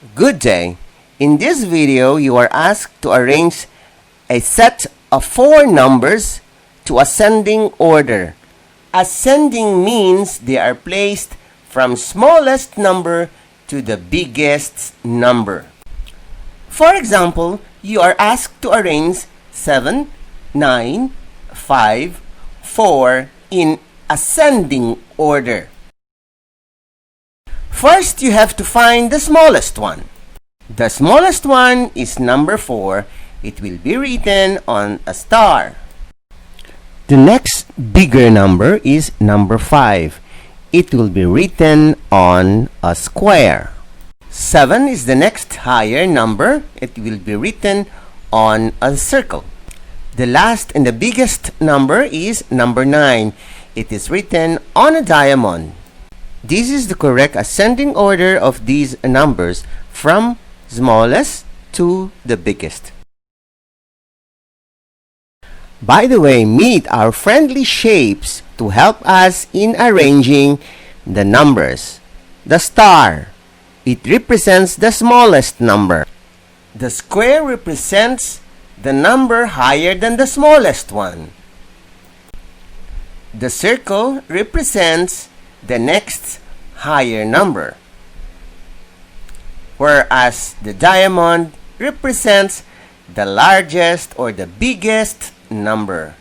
Good day. In this video, you are asked to arrange a set of 4 numbers to ascending order. Ascending means they are placed from smallest number to the biggest number. For example, you are asked to arrange 7, 9, 5, 4 in ascending order. First, you have to find the smallest one. The smallest one is number 4. It will be written on a star. The next bigger number is number 5. It will be written on a square. 7 is the next higher number. It will be written on a circle. The last and the biggest number is number 9. It is written on a diamond. This is the correct ascending order of these numbers from smallest to the biggest. By the way, meet our friendly shapes to help us in arranging the numbers. The star, it represents the smallest number. The square represents the number higher than the smallest one. The circle represents the next higher number, whereas the diamond represents the largest or the biggest number.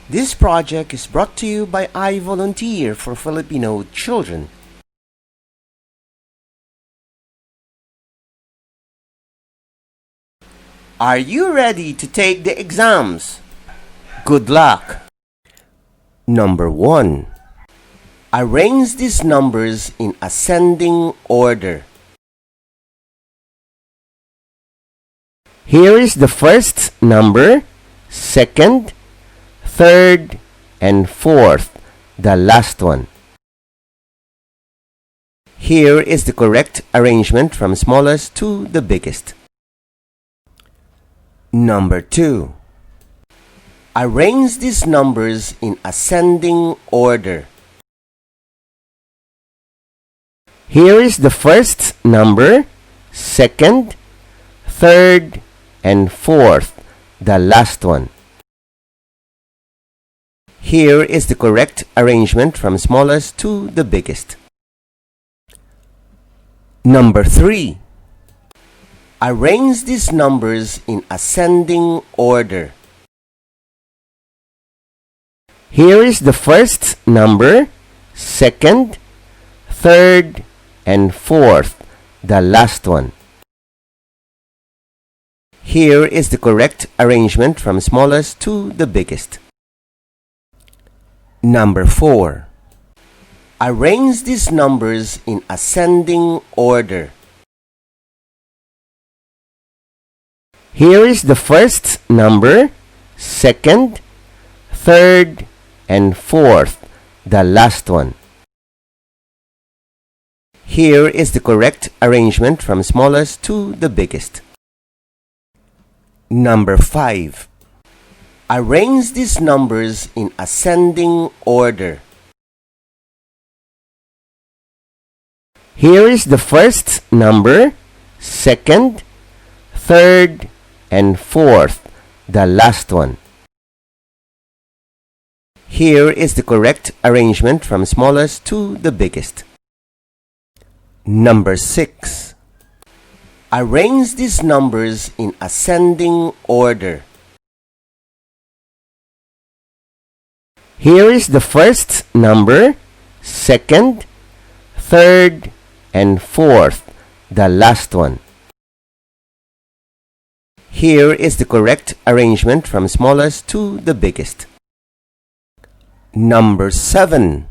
This project is brought to you by I Volunteer for Filipino Children. Are you ready to take the exams? Good luck! Number 1. Arrange these numbers in ascending order. Here is the first number, second, third, and fourth, the last one. Here is the correct arrangement from smallest to the biggest. Number 2. Arrange these numbers in ascending order. Here is the first number, second, third, and fourth, the last one. Here is the correct arrangement from smallest to the biggest. Number 3. Arrange these numbers in ascending order. Here is the first number, second, third, and fourth, the last one. Here is the correct arrangement from smallest to the biggest. Number 4. Arrange these numbers in ascending order. Here is the first number, second, third, and fourth, the last one. Here is the correct arrangement from smallest to the biggest. Number 5. Arrange these numbers in ascending order. Here is the first number, second, third, and fourth, the last one. Here is the correct arrangement from smallest to the biggest. Number 6. Arrange these numbers in ascending order. Here is the first number, second, third, and fourth, the last one. Here is the correct arrangement from smallest to the biggest. Number 7.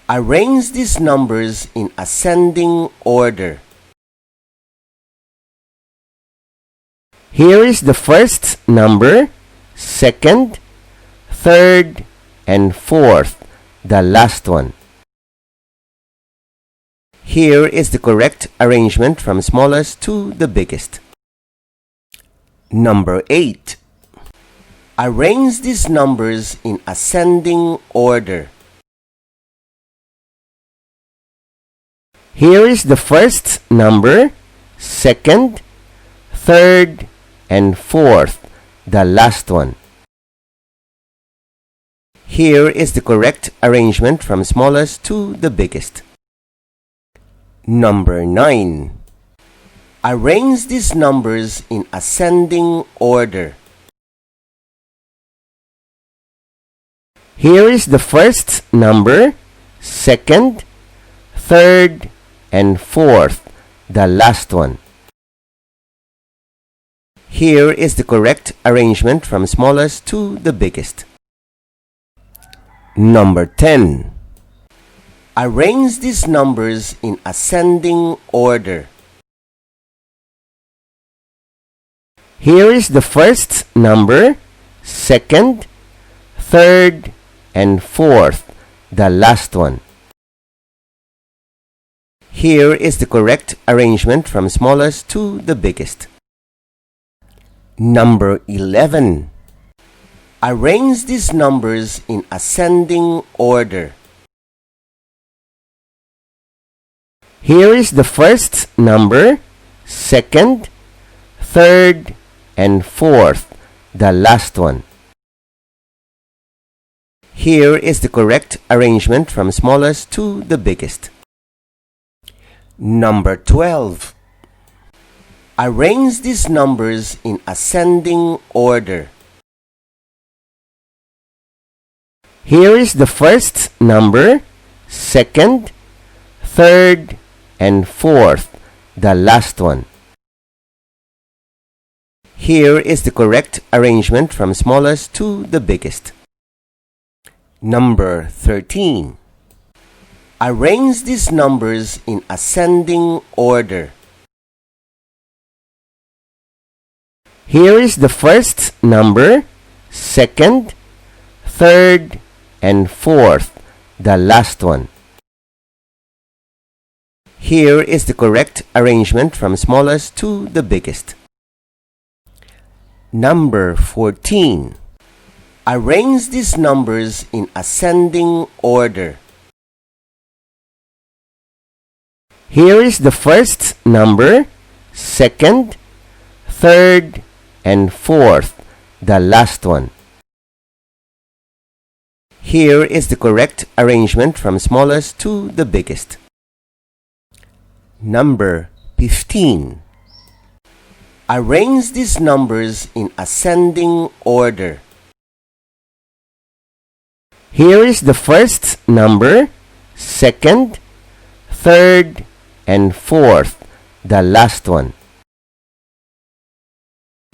Arrange these numbers in ascending order. Here is the first number, second, third, and fourth, the last one. Here is the correct arrangement from smallest to the biggest. Number 8. Arrange these numbers in ascending order. Here is the first number, second, third, and fourth, the last one. Here is the correct arrangement from smallest to the biggest. Number 9. Arrange these numbers in ascending order. Here is the first number, second, third, and fourth, the last one. Here is the correct arrangement from smallest to the biggest. Number 10. Arrange these numbers in ascending order. Here is the first number, second, third, and fourth, the last one. Here is the correct arrangement from smallest to the biggest. Number 11. Arrange these numbers in ascending order. Here is the first number, second, third, and fourth, the last one. Here is the correct arrangement from smallest to the biggest. Number 12. Arrange these numbers in ascending order. Here is the first number, second, third, and fourth, the last one. Here is the correct arrangement from smallest to the biggest. Number 13. Arrange these numbers in ascending order. Here is the first number, second, third, and fourth, the last one. Here is the correct arrangement from smallest to the biggest. Number 14. Arrange these numbers in ascending order. Here is the first number, second, third, and fourth, the last one. Here is the correct arrangement from smallest to the biggest. Number 15. Arrange these numbers in ascending order. Here is the first number, second, third, and fourth, the last one.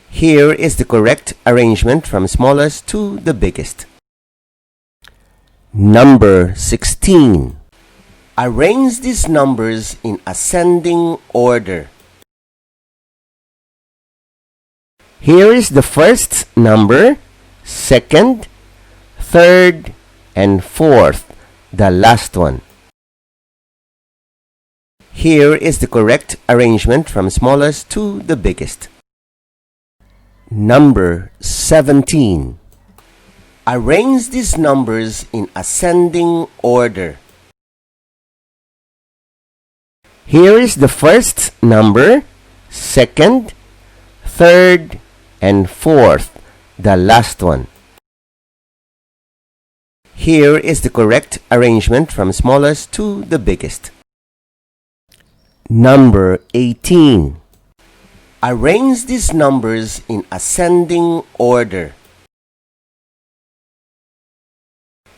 Here is the correct arrangement from smallest to the biggest. Number 16. Arrange these numbers in ascending order. Here is the first number, second, third, and fourth, the last one. Here is the correct arrangement from smallest to the biggest. Number 17. Arrange these numbers in ascending order. Here is the first number, second, third, and fourth, the last one. Here is the correct arrangement from smallest to the biggest. Number 18. Arrange these numbers in ascending order.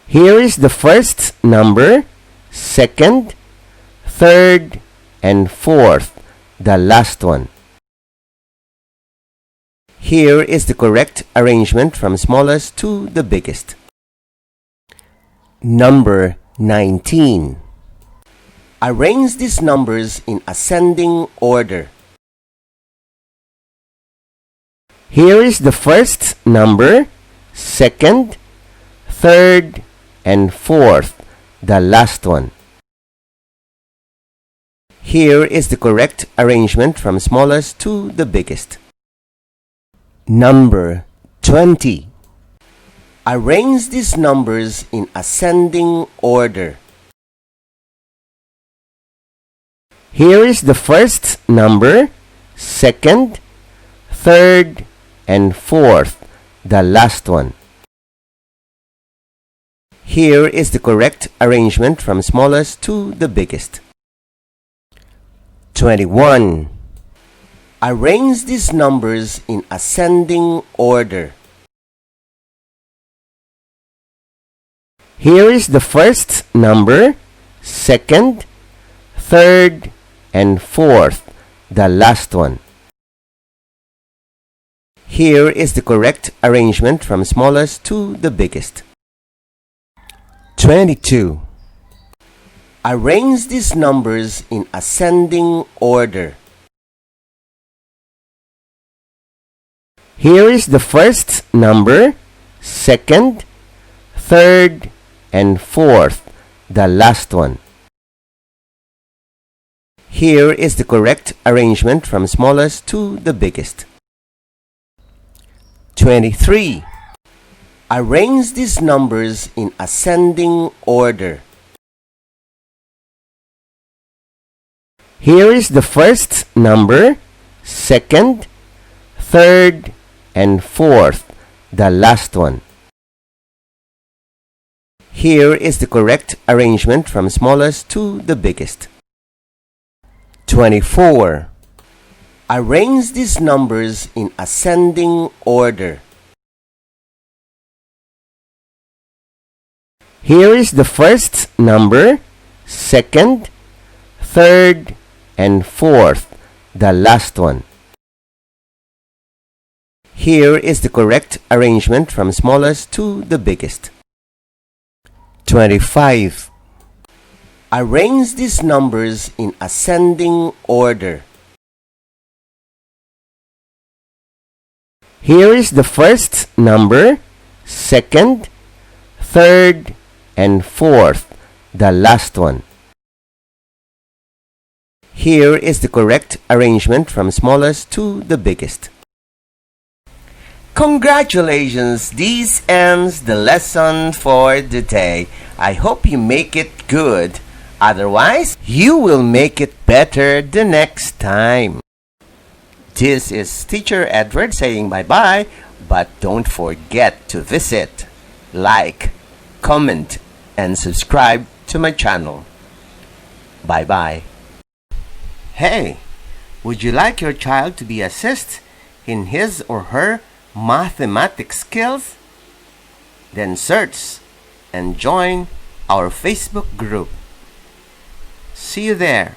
Here is the first number, second, third, and fourth, the last one. Here is the correct arrangement from smallest to the biggest. Number 19. Arrange these numbers in ascending order. Here is the first number, second, third, and fourth, the last one. Here is the correct arrangement from smallest to the biggest. Number 20. Arrange these numbers in ascending order. Here is the first number, second, third, and fourth, the last one. Here is the correct arrangement from smallest to the biggest. 21. Arrange these numbers in ascending order. Here is the first number, second, third, and fourth, the last one. Here is the correct arrangement from smallest to the biggest. 22. Arrange these numbers in ascending order. Here is the first number, second, third, and fourth, the last one. Here is the correct arrangement from smallest to the biggest. 23. Arrange these numbers in ascending order. Here is the first number, second, third, and fourth, the last one. Here is the correct arrangement from smallest to the biggest. 24. Arrange these numbers in ascending order. Here is the first number, second, third, and fourth, the last one. Here is the correct arrangement from smallest to the biggest. 25. Arrange these numbers in ascending order. Here is the first number, second, third, and fourth, the last one. Here is the correct arrangement from smallest to the biggest. Congratulations! This ends the lesson for the day. I hope you make it good. Otherwise, you will make it better the next time. This is Teacher Edward saying bye-bye, but don't forget to visit, like, comment, and subscribe to my channel. Bye-bye. Hey, would you like your child to be assist in his or her mathematics skills? Then search and join our Facebook group. See you there.